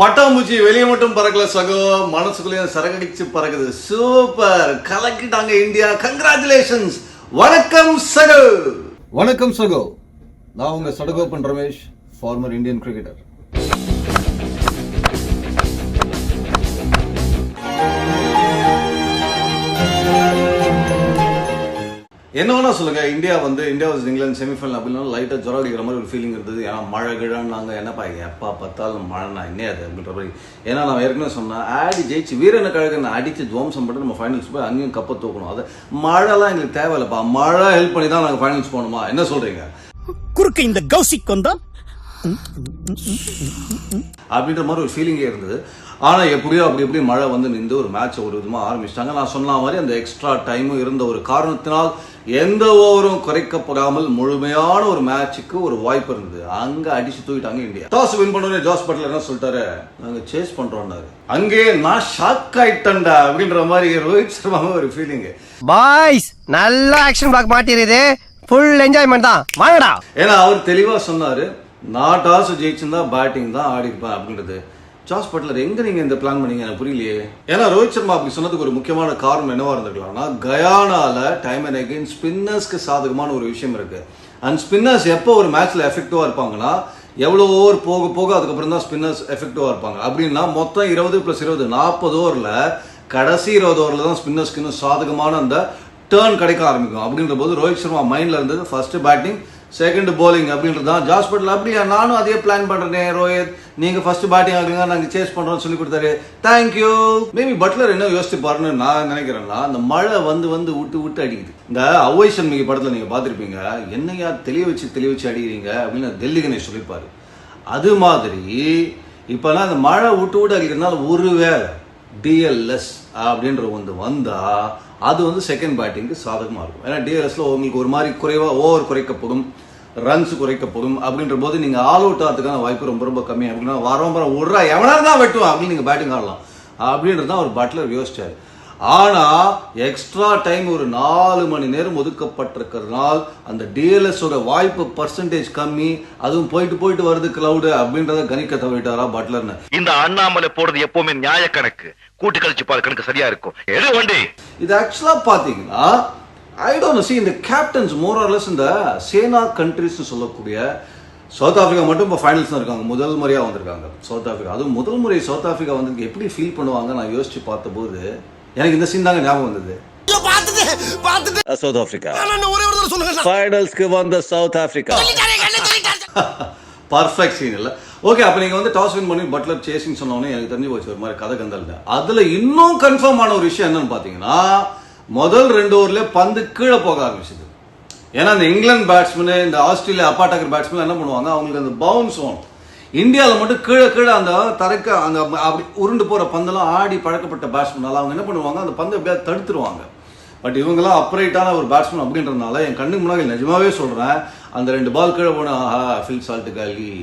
பட்டாம்பூச்சி வெளியே மட்டும் பறக்கல சகோ, மனசுக்குள்ளேயும் சரகடிச்சு பறக்குது. சூப்பர், கலக்கிட்டாங்க இந்தியா. கங்க்ராச்சுலேஷன்ஸ். வணக்கம் சகோ. வணக்கம் சகோ. நான் உங்க Sadagopan Ramesh, former Indian cricketer. என்ன வேணா சொல்லுங்க, இந்தியா வர்சஸ் இங்கிலாந்து செமிஃபைனல் அப்படின்னா லைட்டா ஜொரம் அடிக்கிற மாதிரி ஒரு ஃபீலிங் இருந்தது. ஏன்னா மழை கிழான்னாங்க, என்னப்பா எப்பா பார்த்தாலும் மழைனா என்ன அது அப்படின்ற மாதிரி. ஏன்னா நான் ஏற்கனவே சொன்னேன், ஆடி ஜெயிச்சு வீரனை கழகன்னு அடிச்சு துவம்சம் பண்ணிட்டு நம்ம ஃபைனல்ஸ் போய் அங்கேயும் கப்பை தூக்கணும். அது மழைலாம் எங்களுக்கு தேவையில்லப்பா, மழை ஹெல்ப் பண்ணி தான் நாங்கள் ஃபைனல்ஸ் போகணுமா? என்ன சொல்றீங்க? குறுக்க இந்த கௌசிக் வந்தா அப்படின்ற மாதிரி ஒரு ஃபீலிங்கே இருந்தது. ஆனால் எப்படியோ அப்படி மழை நின்று ஒரு மேட்சை ஒரு விதமாக ஆரம்பிச்சிட்டாங்க. நான் சொன்ன மாதிரி அந்த எக்ஸ்ட்ரா டைமும் இருந்த ஒரு காரணத்தினால் எந்த ஓவரும் குறைக்கப்படாமல் முழுமையான ஒரு மேட்சுக்கு ஒரு வாய்ப்பு இருந்தது. அங்க அடிச்சு தூக்கிட்டாங்க இந்தியா. டாஸ் வின் பண்ணோடனே ஜாஸ் பட்லர் என்ன சொல்லிட்டாரு, நாங்க சேஸ் பண்றோம்னாரு. அங்கே நான் ஷாக் ஆயிட்டேன்டா அப்படின்ற மாதிரி ரோஹித் சர்மா ஒரு ஃபீலிங். பாய்ஸ் நல்ல ஆக்ஷன் பிளாக் மாட்டிருது, ஃபுல் என்ஜாய்மெண்ட் தான், வாங்கடா. ஏன்னா அவர் தெளிவா சொன்னாரு, நான் டாஸ் ஜெயிச்சிருந்தா பேட்டிங் தான் ஆடி இருப்பேன் அப்படின்றது. ஜாஸ் பட்லர் எங்க நீங்க இந்த பிளான் பண்ணீங்க எனக்கு புரியலையே. ஏன்னா ரோஹித் சர்மா அப்படி சொன்னதுக்கு ஒரு முக்கியமான காரணம் என்னவா இருந்திருக்கலாம்னா, கயானால டைம் அண்ட் அகைன் ஸ்பின்னர்ஸ்க்கு சாதகமான ஒரு விஷயம் இருக்கு. அண்ட் ஸ்பின்னர்ஸ் எப்போ ஒரு மேட்ச்ல எஃபெக்டிவா இருப்பாங்கன்னா, எவ்வளோ ஓவர் போக போக அதுக்கப்புறம் தான் ஸ்பின்னர்ஸ் எஃபெக்டிவா இருப்பாங்க. அப்படின்னா மொத்தம் 20+20 40 ஓவர்ல கடைசி 20 ஓவர்ல தான் ஸ்பின்னர்ஸ்க்கு இன்னும் சாதகமான அந்த டேர்ன் கிடைக்க ஆரம்பிக்கும். அப்படின்ற போது ரோஹித் சர்மா மைண்ட்ல இருந்தது ஃபர்ஸ்ட் பேட்டிங், செகண்ட் போலிங் அப்படின்றது தான். ஜாஸ் பட்லர் அப்படியா, நானும் அதே பிளான் பண்றேன் ரோஹித், நீங்க ஃபர்ஸ்ட் பேட்டிங் ஆகுங்க, நாங்க சேஸ் பண்றோம்னு சொல்லி கொடுத்தாரு. தேங்க்யூ. மேபி பட்லர் என்ன யோசிச்சு பாருன்னு நான் நினைக்கிறேன்னா, அந்த மழை வந்து விட்டு அடிக்குது. இந்த அவ்வை சண்முகி படத்துல நீங்க பாத்திருப்பீங்க, என்னையா தெளிய வச்சு அடிக்கிறீங்க அப்படின்னு டெல்லி கணேஷ் சொல்லிப்பாரு. அது மாதிரி இப்பெல்லாம் அந்த மழை விட்டு அடிக்கிறதுனால ஒருவேளை டிஎல்எஸ் அப்படின்ற வந்தா அது செகண்ட் பேட்டிங்க்கு சாதகமாக இருக்கும். ஏன்னா டிஎல்எஸ்ல உங்களுக்கு ஒரு மாதிரி ஓவர் குறைக்கப்படும், ரன்ஸ் குறைக்கப்படும். அப்படின்ற போது நீங்க ஆல் அவுட் ஆகிறதுக்கான வாய்ப்பு ரொம்ப கம்மி. அப்படின்னா வர விடுறா எவனா தான் வெட்டுவான் அப்படின்னு நீங்க பேட்டிங் ஆடலாம் அப்படின்றது தான் ஒரு பட்லர் யோசிச்சாரு. ஆனா எக்ஸ்ட்ரா டைம் ஒரு 4 மணி நேரம் ஒதுக்கப்பட்டிருக்கிறதுனால அந்த டிஎல்எஸ் வாய்ப்பு பர்சன்டேஜ் கம்மி. அதுவும் போயிட்டு வருது கிளவுடு அப்படின்றத கணிக்க தவிட்டாரா பட்லர்னு. இந்த அண்ணாமலை போடுறது எப்பவுமே நியாய கணக்கு, கூட்டு கழிச்சு பாரு கணக்கு சரியா இருக்கும். இது ஆக்சுவலா பாத்தீங்கன்னா ஐ டோன்ட் see இந்த கேப்டன்ஸ் மோர் ஆர் லெஸ் இந்த சேனா கண்ட்ரிஸ் சொல்லக்கூடிய சவுத் ஆப்பிரிக்கா மட்டும் இப்போ ஃபைனல்ஸ் இருக்காங்க. முதல் முறையா வந்திருக்காங்க சவுத் ஆப்பிரிக்கா. அதுவும் முதல் முறை சவுத் ஆப்பிரிக்கா வந்து எப்படி ஃபீல் பண்ணுவாங்க நான் யோசிச்சு பார்த்தபோது எனக்கு இந்த சீன் தாங்க ஞாபகம் வந்தது. சவுத் ஆப்பிரிக்கா ஃபைனல்ஸ்க்கு வந்த சவுத் ஆப்பிரிக்கா பர்ஃபெக்ட் சீன் இல்ல. ஓகே, அப்ப நீங்க டாஸ் வின் பண்ணி பட்லர் சேசிங் சொன்னோன்னே எனக்கு தெரிஞ்சு போச்சு ஒரு மாதிரி கதை கந்தல். அதுல இன்னும் கன்ஃபார்ம் ஆன ஒரு விஷயம் என்னன்னு பாத்தீங்கன்னா, முதல் 2 ஓவர்ல பந்து கீழே போக ஆரம்பிச்சது. ஏன்னா இந்த இங்கிலாந்து பேட்ஸ்மேன், இந்த ஆஸ்திரேலியா அப்பாட்டாக்கர் பேட்ஸ்மேன் என்ன பண்ணுவாங்க, அவங்களுக்கு அந்த பவுன்ஸ் வேணும். இந்தியாவில் மட்டும் கீழே அந்த தரைக்க அந்த அப்படி உருண்டு போற பந்தெல்லாம் ஆடி பழக்கப்பட்ட பேட்ஸ்மேனால அவங்க என்ன பண்ணுவாங்க, அந்த பந்தை எப்படியாவது தடுத்துருவாங்க. பட் இவங்கெல்லாம் அப்ரைட்டான ஒரு பேட்ஸ்மேன் அப்படின்றதுனால என் கண்ணுக்கு முன்னாடி நிஜமாவே சொல்றேன், அந்த 2 பால் கீழே போனா ஃபில் சால்ட் காலி,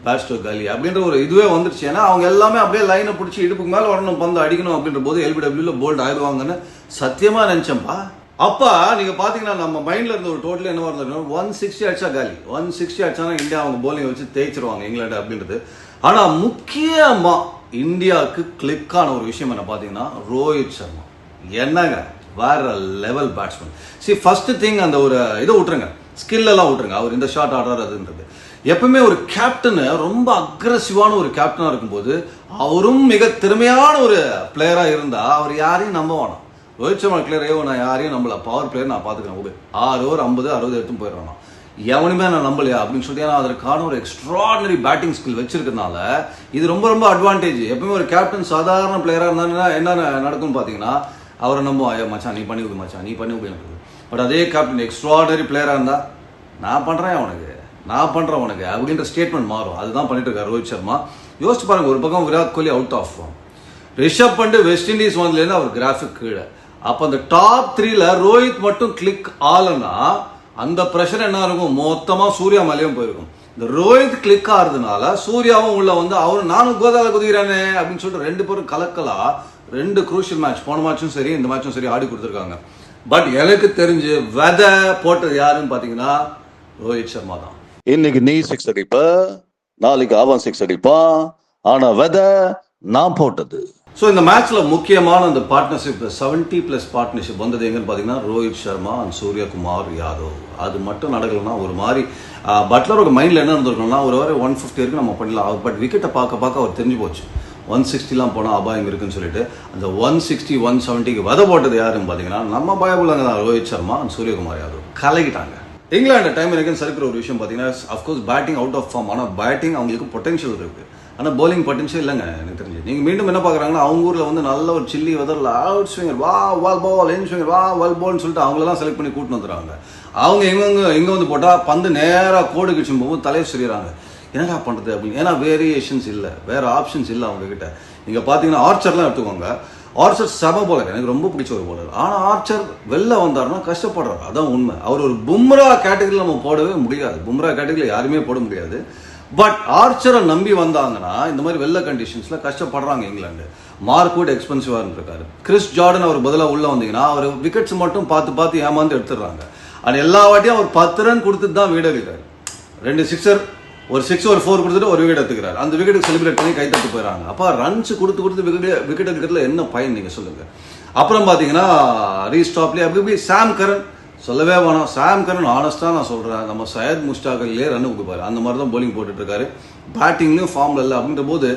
பேட்ஸ்டோ காலி அப்படின்ற ஒரு இதுவே வந்துருச்சு. ஏன்னா அவங்க எல்லாமே அப்படியே லைனை பிடிச்சி இடுப்புக்கு மேலே வரணும், பந்து அடிக்கணும் அப்படின்ற போது எல்பிடபிள்யூல போல்ட் ஆயிடுவாங்கன்னு சத்தியமா நினைச்சேன்ப்பா. அப்பா நீங்க பாத்தீங்கன்னா நம்ம மைண்ட்ல இருந்த ஒரு டோட்டல் என்னவா இருந்தது, 160 அடிச்சா காலி, 160 அடிச்சானா இந்தியா அவங்க போலிங் வச்சு தேய்ச்சிருவாங்க இங்கிலாந்து அப்படின்றது. ஆனா முக்கியமா இந்தியாவுக்கு கிளிக் ஆன ஒரு விஷயம் என்ன பாத்தீங்கன்னா, ரோஹித் சர்மா என்னங்க வேற லெவல் பேட்ஸ்மேன். ஃபர்ஸ்ட் திங் அந்த ஒரு இதை விட்டுருங்க, ஸ்கில் எல்லாம் விட்டுருங்க, அவர் இந்த ஷாட் ஆடுறாருன்றது. எப்பவுமே ஒரு கேப்டன் ரொம்ப அக்ரெசிவான ஒரு கேப்டனா இருக்கும்போது, அவரும் மிக திறமையான ஒரு பிளேயரா இருந்தா அவர் யாரையும் நம்ப வேணாம். ரோஹித் சர்மா கிளியர், நான் யாரையும் நம்பல, பவர் பிளேயர் நான் பாத்துக்கிறேன், 6 ஓவர் 50 60 எடுத்து போயிடுறான், எவனுமே நான் நம்பலையா அப்படின்னு சொல்லி. ஏன்னா அதற்கான ஒரு எக்ஸ்ட்ராடனரி பேட்டிங் ஸ்கில் வச்சிருக்கிறதுனால இது ரொம்ப அட்வான்டேஜ். எப்பவுமே ஒரு கேப்டன் சாதாரண பிளேயரா இருந்தா என்ன நடக்கும்னு பாத்தீங்கன்னா, அவரை நம்புவோம், ஐயோ மச்சான் நீ பண்ணி விடு மச்சான், நீ பண்ணி விடு. பட் அதே கேப்டன் எக்ஸ்ட்ராடனரி பிளேயரா இருந்தா, நான் பண்றேன் உனக்கு அப்படின்ற ஸ்டேட்மெண்ட் மாறும். அதுதான் பண்ணிட்டு இருக்காரு ரோஹித் சர்மா. யோசிச்சு பாருங்க, ஒரு பக்கம் Virat Kohli out of form, Rishabh Pant West Indies வந்ததுலேருந்து அவர் கிராஃபிக் கீழே. அப்ப அந்த டாப் 3ல ரோஹித் மட்டும் கிளிக் ஆலனா அந்த பிரஷர் என்ன இருக்கும், மொத்தமா சூர்யா மேலேயும் போயிருக்கும். இந்த ரோஹித் கிளிக் ஆறதுனால சூர்யாவும் உள்ள அவரும் நானும் கோதால குதிக்கிறானே அப்படின்னு சொல்லிட்டு 2 பேரும் கலக்கலா 2 குரூஷியல் மேட்ச், போன மேட்சும் சரி இந்த மேட்சும் சரி ஆடி கொடுத்துருக்காங்க. பட் எனக்கு தெரிஞ்சு வெதை போட்டது யாருன்னு பாத்தீங்கன்னா ரோஹித் சர்மா தான். இன்னைக்கு நீ 6 அடிப்ப, நாளைக்கு அவன் 6 அடிப்பான், ஆனா விதை நான் போட்டது. ஸோ இந்த மேட்ச்ல முக்கியமான அந்த பார்ட்னர்ஷிப் 70+ பார்ட்னர்ஷிப் வந்தது எங்கன்னு பார்த்தீங்கன்னா ரோஹித் சர்மா அண்ட் சூரியகுமார் யாதவ். அது மட்டும் நடக்கலன்னா ஒரு மாதிரி பட்லரோட மைண்டில் என்ன இருந்திருக்கணும்னா ஒரு 150 வரைக்கும் நம்ம பண்ணலாம். பட் விக்கெட்டை பார்க்க அவர் தெரிஞ்சு போச்சு 160 போனால் அபாயம் இருக்குன்னு சொல்லிட்டு அந்த 160 170க்கு வதை போட்டது யாருன்னு பார்த்தீங்கன்னா நம்ம பயபுள்ளாங்க தான் ரோஹித் சர்மா அண்ட் சூரியகுமார் யாதவ் கலக்கிட்டாங்க. இங்கிலாந்து டைம் எனக்கு சறுக்கிற ஒரு விஷயம் பார்த்தீங்கன்னா of course batting out of form. ஆனால் பேட்டிங் அவங்களுக்கு பொட்டன்ஷியல் இருக்குது, ஆனால் bowling பொட்டன்ஷியல் இல்லைங்க எனக்கு தெரிஞ்சு. நீங்கள் மீண்டும் என்ன பார்க்குறாங்கன்னா அவங்க ஊரில் வந்து நல்ல ஒரு சில்லி வெதரில் அவுட் ஸ்விங்கர் வா வால் பால் என் ஸ்விங்கர் வா வால் பால்னு சொல்லிட்டு அவங்களெல்லாம் செலக்ட் பண்ணி கூட்டின்னு வந்துடுறாங்க. அவங்க எங்கே வந்து போட்டால் பந்து நேராக கோடு கிச்சும் போகும்போது தலையை சொல்லிடுறாங்க என்னடா பண்ணுறது அப்படின்னு. ஏன்னா வேரியேஷன்ஸ் இல்லை, வேறு ஆப்ஷன்ஸ் இல்லை அவங்கக்கிட்ட. நீங்கள் பார்த்தீங்கன்னா ஆர்ச்சர்லாம் எடுத்துக்கோங்க. ஆர்ச்சர் செம போலர், எனக்கு ரொம்ப பிடிச்ச ஒரு போலர். ஆனால் ஆர்ச்சர் வெளில வந்தாருன்னா கஷ்டப்படுறாரு, அதான் உண்மை. அவர் ஒரு பும்ரா கேட்டகரியில் நம்ம போடவே முடியாது, பும்ரா கேட்டகரியில் யாருமே போட முடியாது. பட் ஆர்ச்சரை நம்பி வந்தாங்கன்னா இந்த மாதிரி வெள்ள கண்டிஷன்ஸில் கஷ்டப்படுறாங்க இங்கிலாந்து. மார்க்வுட் எக்ஸ்பென்சிவாக இருந்திருக்காரு. கிறிஸ் ஜார்டன் அவர் பதிலாக உள்ளே வந்தீங்கன்னா அவர் விக்கெட்ஸ் மட்டும் பார்த்து ஏமாந்து எடுத்துடுறாங்க. ஆனால் எல்லா வாட்டியும் அவர் 10 ரன் கொடுத்துட்டு தான் வீடு அடிக்கிறார். 2 சிக்ஸர், ஒரு 6 ஒரு 4 கொடுத்துட்டு ஒரு விக்கெட் எடுத்துக்கிறார். அந்த விக்கெட்டுக்கு செலிப்ரேட் பண்ணி கைத்தட்டு போயிடறாங்க. அப்போ ரன்ஸ் கொடுத்து விக்கெட் எடுக்கிறதுல என்ன பயன் நீங்கள் சொல்லுங்கள். அப்புறம் பார்த்தீங்கன்னா ரீஸ்டாப்லேயே அப்படி சாம் கரன் சொல்லவே வேணாம். சாம் கரன் ஆனஸ்டாக நான் சொல்கிறேன், நம்ம சையத் முஸ்டாக்லேயே ரன் கொடுப்பாரு, அந்த மாதிரி தான் போலிங் போட்டுட்ருக்காரு. பேட்டிங்லேயும் ஃபார்மில் இல்லை. அப்படின்ற போது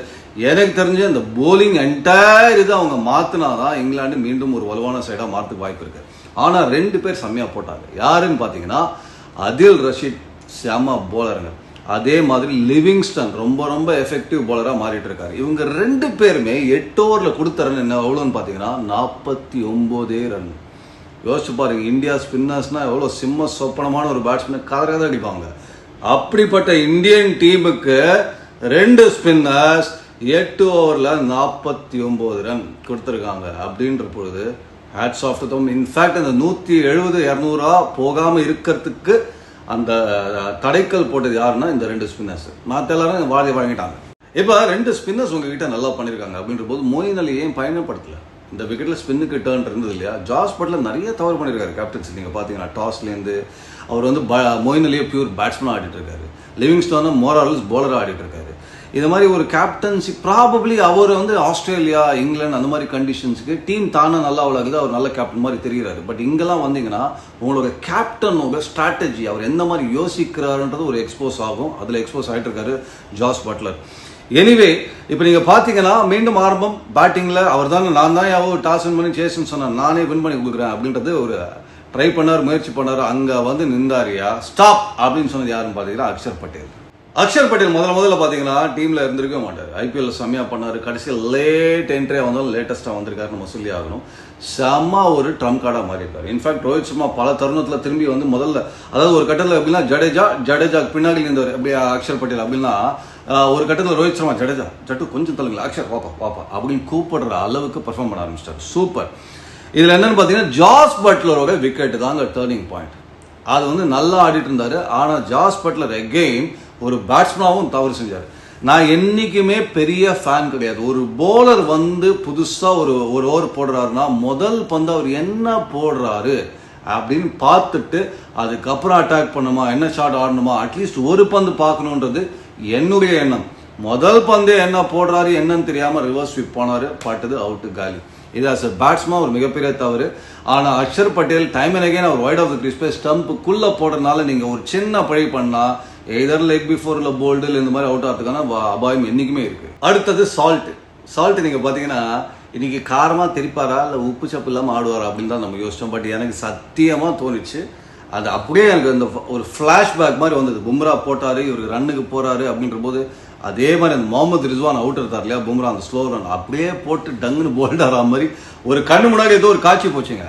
எனக்கு தெரிஞ்ச இந்த போலிங் என்டையர் இது அவங்க மாற்றினா தான் இங்கிலாந்து மீண்டும் ஒரு வலுவான சைடாக மாற்றுக்கு வாய்ப்பு இருக்குது. ஆனால் 2 பேர் செம்மையாக போட்டாங்க. யாருன்னு பார்த்தீங்கன்னா அதில் ரஷீத் செம்ம போலருங்க. அதே மாதிரி லிவிங்ஸ்டன் ரொம்ப எஃபெக்டிவ் போலராக மாறிட்டு இருக்காரு. இவங்க 2 பேருமே 8 ஓவரில் கொடுத்த ரன் என்ன எவ்வளோன்னு பார்த்தீங்கன்னா 49 ரன். யோசிச்சு பாருங்க, இந்தியா ஸ்பின்னர்ஸ்னால் எவ்வளோ சிம்ம சொப்பனமான ஒரு பேட்ஸ்மேன் கதறதை அடிப்பாங்க. அப்படிப்பட்ட இந்தியன் டீமுக்கு 2 ஸ்பின்னர்ஸ் 8 ஓவரில் 49 ரன் கொடுத்துருக்காங்க. அப்படின்ற பொழுது hats off to them. In fact அந்த 170 200 போகாமல் இருக்கிறதுக்கு அந்த தடைக்கல் போட்டது யாருன்னா இந்த 2 ஸ்பின்னர்ஸ். மற்ற எல்லாரும் வாங்கிட்டாங்க. இப்போ 2 ஸ்பின்னர்ஸ் உங்ககிட்ட நல்லா பண்ணியிருக்காங்க. அப்படின்ற போது மொயின் அலி ஏன் பயணப்படுத்தலை? இந்த விக்கெட்டில் ஸ்பின்னுக்கு டேர்ன் இருந்தது இல்லையா? ஜாஸ் பட்லர் நிறைய தவறு பண்ணியிருக்காரு கேப்டன்சி. நீங்கள் பார்த்தீங்கன்னா டாஸ்லேருந்து அவர் வந்து மொயின் அலியே பியூர் பேட்ஸ்மேனாக ஆடிட்டு இருக்காரு. லிவிங்ஸ்டோனும் மோரால்ஸ் போலராக ஆடிட்டு இருக்காரு. இது மாதிரி ஒரு கேப்டன்சி ப்ராபப்ளி அவர் வந்து ஆஸ்திரேலியா இங்கிலாந்து அந்த மாதிரி கண்டிஷன்ஸுக்கு டீம் தானே நல்லா விளாகுது, அவர் நல்ல கேப்டன் மாதிரி தெரிகிறாரு. பட் இங்கெல்லாம் வந்தீங்கன்னா உங்களோட கேப்டனோட ஸ்ட்ராட்டஜி அவர் எந்த மாதிரி யோசிக்கிறாருன்றது ஒரு எக்ஸ்போஸ் ஆகும். அதில் எக்ஸ்போஸ் ஆகிட்டு இருக்காரு ஜாஸ் பட்லர். எனிவே இப்போ நீங்கள் பார்த்தீங்கன்னா மீண்டும் ஆரம்பம் பேட்டிங்கில் அவர் தாங்க நான் தான் டாஸ் வின் பண்ணி சேஸ்ன்னு சொன்னேன், நானே வின் பண்ணி கொடுக்குறேன் அப்படின்றது ஒரு ட்ரை பண்ணார், முயற்சி பண்ணார். அங்கே வந்து நின்றாரியா ஸ்டாப் அப்படின்னு சொன்னது யாருன்னு பார்த்தீங்கன்னா அக்ஷர் பட்டேல். அக்ஷர் பட்டேல் முதல்ல பார்த்தீங்கன்னா டீமில் இருந்திருக்கவே மாட்டார். ஐபிஎல்ல செம்மையாக பண்ணார். கடைசியில் லேட் என்ட்ரியாக வந்தாலும் லேட்டஸ்ட்டாக வந்திருக்காரு, நம்ம சொல்லி ஆகணும். செம்ம ஒரு ட்ரம் கார்டாக மாறி இருக்காரு. இன்ஃபேக்ட் ரோஹித் சர்மா பல தருணத்தில் திரும்பி வந்து முதல்ல அதாவது ஒரு கட்டத்தில் எப்படின்னா ஜடேஜா பின்னாடி இருந்தவர் எப்படி அக்ஷர் பட்டேல் அப்படின்னா ஒரு கட்டத்தில் ரோஹித் சர்மா ஜட்டு கொஞ்சம் தள்ளுங்களா அக்ஷர் பாப்பா அப்படின்னு கூப்பிடுற அளவுக்கு பெர்ஃபார்ம் பண்ண ஆரம்பிச்சிட்டார். சூப்பர். இதில் என்னன்னு பார்த்தீங்கன்னா ஜாஸ் பட்லரோட விக்கெட் தாங்க டேர்னிங் பாயிண்ட். அது வந்து நல்லா ஆடிட்டு இருந்தார். ஆனால் ஜாஸ் பட்லர் எகெயின் ஒரு பேட்ஸ்மேனாகவும் தவறு செஞ்சார். நான் என்றைக்குமே பெரிய ஃபேன் கிடையாது. ஒரு போலர் வந்து புதுசாக ஒரு ஓவர் போடுறாருன்னா முதல் பந்து அவர் என்ன போடுறாரு அப்படின்னு பார்த்துட்டு அதுக்கப்புறம் அட்டாக் பண்ணுமா, என்ன ஷாட் ஆடணுமா, அட்லீஸ்ட் ஒரு பந்து பார்க்கணுன்றது என்னுடைய எண்ணம். முதல் பந்தே என்ன போடுறாரு என்னன்னு தெரியாமல் ரிவர்ஸ் ஸ்வீப் போனார், பட்டது அவுட்டு காலி. இது அஸ் அ பேட்ஸ்மேன் ஒரு மிகப்பெரிய தவறு. ஆனால் Axar Patel time and again அவர் வைட் ஆஃப் த கிரீஸ் போய் ஸ்டம்புக்குள்ளே போடுறதுனால நீங்கள் ஒரு சின்ன பழி பண்ணால் எதர் லெக் பிஃபோர் இல்லை போல்டு இந்த மாதிரி அவுட் ஆகிறதுக்கான அபாயம் என்றைக்குமே இருக்குது. அடுத்தது சால்ட்டு நீங்கள் பார்த்தீங்கன்னா இன்னைக்கு காரமாக தெரிப்பாரா இல்லை உப்பு சப்பு இல்லாமல் ஆடுவாரா அப்படின்னு தான் நம்ம யோசித்தோம். பட் எனக்கு சத்தியமாக தோணுச்சு அது அப்படியே எனக்கு அந்த ஒரு ஃப்ளாஷ்பேக் மாதிரி வந்தது. பும்ரா போட்டார், இவருக்கு ரன்னுக்கு போகிறாரு அப்படின்ற போது அதே மாதிரி அந்த முகமது ரிஸ்வான் அவுட் எடுத்தார் இல்லையா பும்ரா, அந்த ஸ்லோ ரன் அப்படியே போட்டு டங்குன்னு போல்டாரா மாதிரி ஒரு கண்ணு முன்னாடி ஏதோ ஒரு காட்சி போச்சுங்க.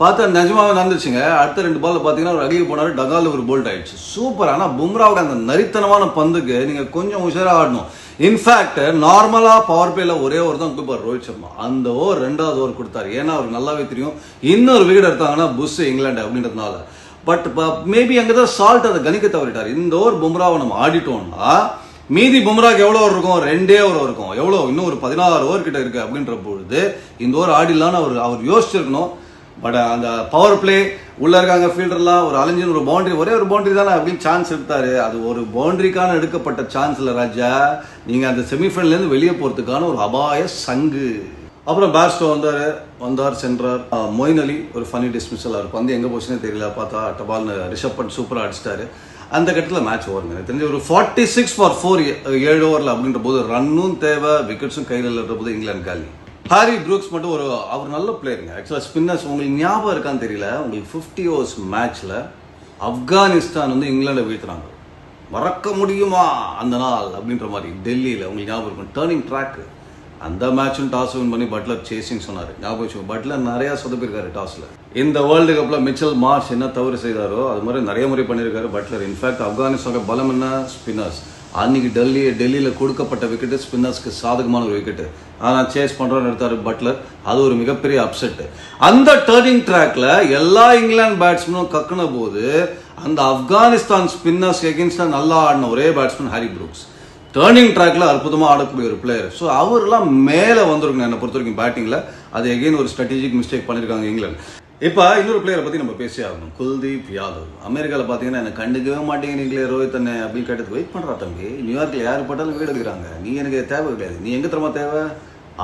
பார்த்தா நிஜமாவே நடந்துச்சுங்க. அடுத்த 2 பால் பார்த்தீங்கன்னா ஒரு அடியில் போனார், டகால் ஒரு போல்ட் ஆயிடுச்சு. சூப்பர். ஆனால் பும்ராவோட அந்த நரித்தனமான பந்துக்கு நீங்கள் கொஞ்சம் உஷாராக ஆடணும். இன்ஃபேக்ட் நார்மலாக பவர் பிளேல ஒரே ஓவர் தான் கொடுப்பார் ரோஹித் சர்மா. அந்த ஓவர் 2வது ஓவர் கொடுத்தாரு. ஏன்னா அவருக்கு நல்லாவே தெரியும் இன்னொரு விக்கெட் எடுத்தாங்கன்னா புஷ் இங்கிலாந்து அப்படின்றதுனால. பட் மேபி அங்கே தான் சால்ட் அதை கணிக்க தவறிட்டார். இந்த ஓவர் பும்ராவை நம்ம ஆடிட்டோம்னா மீதி பும்ராக்கு எவ்வளோ ஓவர் இருக்கும்? 2 ஓவர் இருக்கும். எவ்வளோ இன்னும் ஒரு 16 ஓவர் கிட்ட இருக்கு அப்படின்ற பொழுது இந்த ஓவர் ஆடிடலான்னு அவர் யோசிச்சிருக்கணும். பட் அந்த பவர் பிளே உள்ள இருக்காங்க ஃபீல்டர்லாம் ஒரு அலைஞ்சின் ஒரு பவுண்டரி, ஒரே ஒரு பவுண்டரி தானே அப்படின்னு சான்ஸ் எடுத்தாரு. அது ஒரு பவுண்டரிக்கான எடுக்கப்பட்ட சான்ஸ் இல்லை ராஜா. நீங்க அந்த செமிஃபைனல்ல இருந்து வெளியே போறதுக்கான ஒரு அபாய சங்கு. அப்புறம் பேர்ஸ்டோ வந்தார் சென்றார். மொயின் அலி ஒரு ஃபனி டிஸ்மிஸல், அவருக்கு வந்து எங்க போச்சுன்னே தெரியல. பார்த்தா டபால்னு ரிஷப் பண்ட் சூப்பரா அடிச்சிட்டாரு. அந்த கட்டத்தில் மேட்ச் ஓவருங்க. எனக்கு தெரிஞ்ச ஒரு 46 for 4 7 ஓவரில் அப்படின்ற போது ரன்னும் தேவை, விக்கெட்ஸும் கையில் இல்லைன்ற போது இங்கிலாந்து காலி. ஹாரி ப்ரூக்ஸ் மட்டும் அவர் நல்ல பிளேயருங்க. ஆக்சுவலாக ஸ்பின்னர்ஸ் உங்களுக்கு ஞாபகம் இருக்கான்னு தெரியல, உங்களுக்கு 50 overs மேட்ச்ல ஆப்கானிஸ்தான் வந்து இங்கிலாண்டை வீழ்த்துறாங்க. மறக்க முடியுமா அந்த நாள் அப்படின்ற மாதிரி டெல்லியில் உங்களுக்கு ஞாபகம் இருக்கும். டேர்னிங் ட்ராக் அந்த மேட்சும் டாஸ் வின் பண்ணி பட்லர் சேசிங் சொன்னார். ஞாபகம் வச்சுக்கோ, பட்லர் நிறையா சொதப்பிருக்காரு டாஸ்ல. இந்த வேர்ல்டு கப்ல மிச்சல் மார்ஷ் என்ன தவறு செய்தாரோ அது மாதிரி நிறைய முறை பண்ணியிருக்காரு பட்லர். இன்ஃபேக்ட் ஆப்கானிஸ்தான பலம் என்ன, ஸ்பின்னர்ஸ். அன்னைக்கு டெல்லியில் கொடுக்கப்பட்ட விக்கெட்டு ஸ்பின்னர்ஸ்க்கு சாதகமான ஒரு விக்கெட்டு. ஆனால் சேஸ் பண்ணுறோன்னு எடுத்தாரு பட்லர். அது ஒரு மிகப்பெரிய அப்செட். அந்த டர்னிங் ட்ராக்ல எல்லா இங்கிலாந்து பேட்ஸ்மேனும் கக்குன போது அந்த ஆப்கானிஸ்தான் ஸ்பின்னர்ஸ் எகென்ஸ்டா நல்லா ஆடின ஒரே பேட்ஸ்மேன் ஹாரி ப்ரூக்ஸ். டர்னிங் ட்ராக்ல அற்புதமா ஆடக்கூடிய ஒரு பிளேயர். ஸோ அவர்லாம் மேலே வந்துருக்கணும் என்னை பொறுத்த வரைக்கும் பேட்டிங்ல. அது எகெயின் ஒரு ஸ்ட்ராட்டஜிக் மிஸ்டேக் பண்ணியிருக்காங்க இங்கிலாந்து. இப்போ இன்னொரு பிளேயரை பத்தி நம்ம பேசி ஆகணும், குல்தீப் யாதவ். அமெரிக்காவில் பார்த்தீங்கன்னா எனக்கு கண்டுக்கவே மாட்டேங்கிறீங்களே ரோஹித் அண்ணே அப்படின்னு கேட்டது. வெயிட் பண்றா தம்பி, நியூயார்க்ல யாரு பட்டாலும் வீடு எடுக்கிறாங்க, நீ எனக்கு தேவை கிடையாது, நீ எங்க தரமா தேவை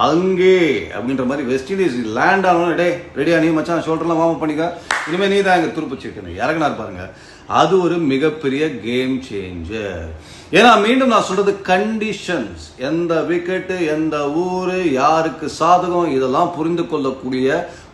அங்கே அப்படின்ற மாதிரி. வெஸ்ட் இண்டீஸ் லேண்ட் ஆகணும், டே ரெடியா நீ மச்சான் ஷோல்டர்லாம் வார்ம் பண்ணிக்க, இனிமேல் நீ தான் எங்க துருப்பிச்சிருக்கணும் இறங்கினார் பாருங்க. அது ஒரு மிகப்பெரிய கேம் சேஞ்சர். ஏன்னா மீண்டும் நான் சொல்றது கண்டிஷன்ஸ், எந்த விக்கெட்டு எந்த ஊரு யாருக்கு சாதகம் இதெல்லாம் புரிந்து கொள்ளக்கூடிய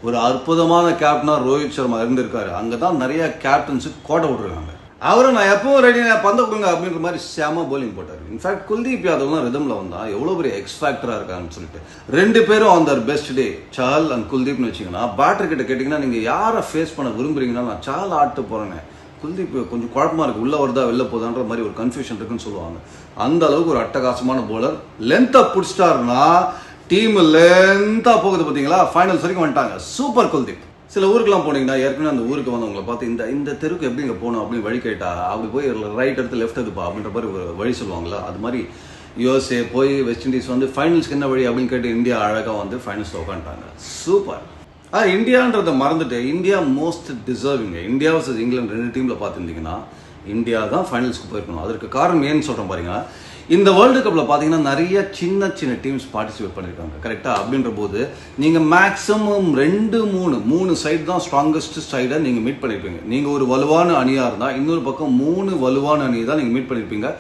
ஒரு அற்புதமான கேப்டனா ரோஹித் சர்மா இருந்திருக்காரு. அங்கதான் நிறைய கேப்டன்ஸு கோட்டை விட்டுருக்காங்க. அவரும் நான் எப்பவும் ரெடி பந்த கொடுங்க அப்படின்ற மாதிரி செம போலிங் போட்டார். இன்ஃபேக்ட் குல்தீப் யாதவ்லாம் ரிதம்ல வந்தா எவ்வளவு பெரிய எக்ஸ் ஃபேக்டரா இருக்கான்னு சொல்லிட்டு ரெண்டு பேரும் ஆன் தர் பெஸ்ட் டே சால் அண்ட் குல்தீப்னு வச்சீங்கன்னா, பேட்டர் கிட்ட கேட்டீங்கன்னா நீங்க யாரை ஃபேஸ் பண்ண விரும்புறீங்கன்னா நான் சால் ஆட்டு போறேன்னு. குல்தீப் கொஞ்சம் குழப்பமா இருக்கு, உள்ள வருதா வெளில போதான்ற மாதிரி ஒரு கன்ஃபியூஷன் இருக்குன்னு சொல்லுவாங்க. அந்த அளவுக்கு ஒரு அட்டகாசமான போலர். லென்த்தை பிடிச்சிட்டாருன்னா டீம் லென்த்தா போகுது பார்த்தீங்களா, ஃபைனல்ஸ் வரைக்கும் வந்துட்டாங்க. சூப்பர் குல்தீப். சில ஊருக்குலாம் போனீங்கன்னா ஏற்கனவே அந்த ஊருக்கு வந்தவங்களை பார்த்து இந்த தெருக்கு எப்படி இங்கே போகணும் அப்படின்னு வழி கேட்டா அப்படி போய் ரைட் எடுத்து லெஃப்ட் எடுப்பா அப்படின்ற மாதிரி ஒரு வழி சொல்லுவாங்களா. அது மாதிரி யூஎஸ்ஏ போய் வெஸ்ட் இண்டீஸ் வந்து ஃபைனல்ஸ்க்கு என்ன வழி அப்படின்னு கேட்டு இந்தியா அழகாக வந்து ஃபைனல்ஸில் உட்காந்துட்டாங்க. சூப்பர். இந்தியான்றதை மறந்துட்டு India most deserving. India versus England ரெண்டு டீம்ல பார்த்துருந்தீங்கன்னா இந்தியா தான் ஃபைனல்ஸ்க்கு போயிருக்கணும். அதற்கு காரணம் ஏன்னு சொல்றேன் பாருங்க. இந்த வேர்ல்டு கப்ல பாத்தீங்கன்னா நிறைய சின்ன சின்ன டீம்ஸ் பார்ட்டிசிபேட் பண்ணிருக்காங்க கரெக்டா. அப்படின்ற போது நீங்க மேக்ஸிமம் 2-3 சைடு தான் ஸ்ட்ராங்கஸ்ட் சைடை நீங்க மீட் பண்ணிருப்பீங்க. நீங்க ஒரு வலுவான அணியா இருந்தா இன்னொரு பக்கம் 3 வலுவான அணியை தான் நீங்க மீட் பண்ணிருப்பீங்க.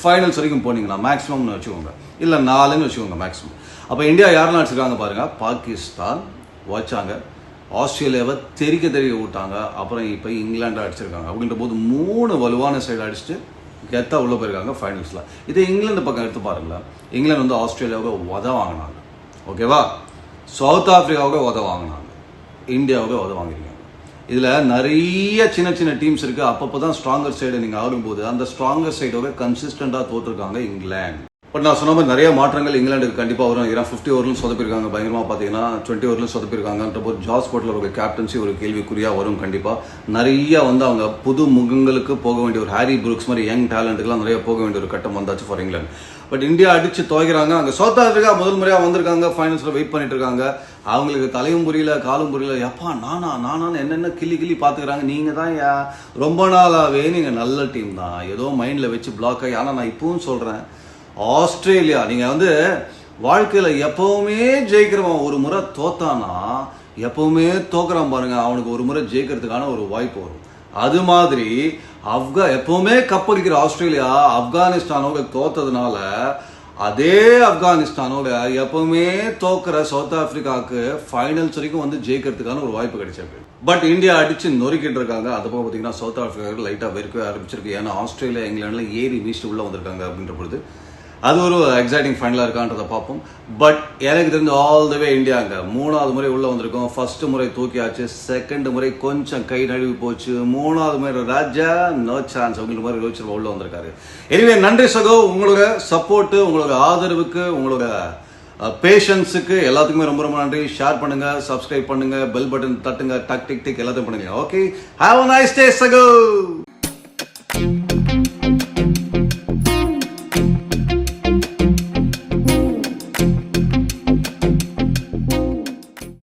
ஃபைனல்ஸ் வரைக்கும் போனீங்கன்னா மேக்ஸிமம்னு வச்சுக்கோங்க, இல்ல 4ன்னு வச்சுக்கோங்க மேக்ஸிமம். அப்ப இந்தியா யாரெல்லாம் அடிச்சிருக்காங்க பாருங்க. பாகிஸ்தான் வச்சாங்க, ஆஸ்திரேலியாவை தெரிய விட்டாங்க, அப்புறம் இப்போ இங்கிலாண்டை அடிச்சிருக்காங்க. அப்படின்ற போது 3 வலுவான சைடு அடிச்சுட்டு கெத்தா உள்ள போயிருக்காங்க ஃபைனல்ஸ்ல. இதே இங்கிலாந்து பக்கம் எடுத்து பாருங்களேன். இங்கிலாந்து வந்து ஆஸ்திரேலியாவுக்கு உத வாங்கினாங்க, ஓகேவா. சவுத் ஆப்பிரிக்காவுக்கு உத வாங்கினாங்க, இந்தியாவுக்கு உத வாங்கிருக்காங்க. இதுல நிறைய சின்ன சின்ன டீம்ஸ் இருக்கு. அப்பப்பதான் ஸ்ட்ராங்கர் சைடு நீங்க ஆடும்போது அந்த ஸ்ட்ராங்கர் சைடோட கன்சிஸ்டண்டா தோற்றுருக்காங்க இங்கிலாந்து. பட் நான் சொன்ன மாதிரி நிறைய மாற்றங்கள் இங்கிலாந்துக்கு கண்டிப்பாக வரும். ஏன்னா 50 ஓவர்லும் சொதப்பிருக்காங்க பயங்கரமாக. பார்த்தீங்கன்னா 20 ஓவர்லும் சொதப்பிருக்காங்கன்ற போது ஜாஸ் பட்லர் ஒரு கேப்டன்சி ஒரு கேள்விக்குறியாக வரும் கண்டிப்பாக. நிறைய வந்து அவங்க புது முகங்களுக்கு போக வேண்டிய ஒரு ஹாரி ப்ரூக்ஸ் மாதிரி யங் டேலண்ட்டுக்கெல்லாம் நிறைய போக வேண்டிய ஒரு கட்டம் வந்தாச்சு ஃபார் இங்கிலாந்து. பட் இந்தியா அடிச்சு துவைக்கிறாங்க. அங்கே சவுத் ஆப்பிரிக்கா முதல் முறையாக வந்திருக்காங்க, ஃபைனல்ஸில் வெயிட் பண்ணிட்டு இருக்காங்க. அவங்களுக்கு தலையும் புரியல காலும் புரியல. எப்பா நானான்னு என்னென்ன கிள்ளி பார்த்துக்கிறாங்க. நீங்கள் தான் ரொம்ப நாளாகவே நீங்கள் நல்ல டீம் தான் ஏதோ மைண்டில் வச்சு பிளாக் ஆகி. ஆனால் நான் இப்பவும் சொல்கிறேன், ஆஸ்திரேலியா நீங்க வந்து வாழ்க்கையில எப்பவுமே ஜெயிக்கிறவன் ஒரு முறை தோத்தானா எப்பவுமே தோக்குறான் பாருங்க, அவனுக்கு ஒரு முறை ஜெயிக்கிறதுக்கான ஒரு வாய்ப்பு வரும். அது மாதிரி எப்பவுமே கப்படிக்கிற ஆஸ்திரேலியா ஆப்கானிஸ்தானோட தோத்ததுனால அதே ஆப்கானிஸ்தானோட எப்பவுமே தோக்குற சவுத் ஆப்பிரிக்காவுக்கு ஃபைனல்ஸ் வரைக்கும் வந்து ஜெயிக்கிறதுக்கான ஒரு வாய்ப்பு கிடைச்சிருக்கு. பட் இந்தியா அடிச்சு நொறுக்கிட்டு இருக்காங்க. அது போக பார்த்தீங்கன்னா சவுத் ஆப்பிரிக்கா லைட்டா வெறுக்கவே ஆரம்பிச்சிருக்கு. ஏன்னா ஆஸ்திரேலியா இங்கிலாந்துல ஏறி வீசிட்டு உள்ள வந்திருக்காங்க அப்படின்ற பொழுது அது ஒரு எக்ஸைட்டிங் ஃபைனலாக இருக்கான்றதை பார்ப்போம். பட் எனக்கு தெரிஞ்ச ஆல் த வே இந்தியாங்க 3வது முறை உள்ள வந்திருக்கோம். ஃபர்ஸ்ட் முறை தூக்கியாச்சு, செகண்ட் முறை கொஞ்சம் கை நழுவி போச்சு, 3வது முறை ராஜா நோ சான்ஸ் அப்படின்ற மாதிரி ரோஹித் சர்மா உள்ள வந்திருக்காரு. எனிவே நன்றி சகோ, உங்களோட சப்போர்ட்டு, உங்களோட ஆதரவுக்கு, உங்களோட பேஷன்ஸுக்கு எல்லாத்துக்குமே ரொம்ப ரொம்ப நன்றி. ஷேர் பண்ணுங்க, சப்ஸ்கிரைப் பண்ணுங்க, பெல் பட்டன் தட்டுங்க, டக் டிக் டிக் எல்லாத்தையும் பண்ணுங்க. Okay, have a nice day சகோ.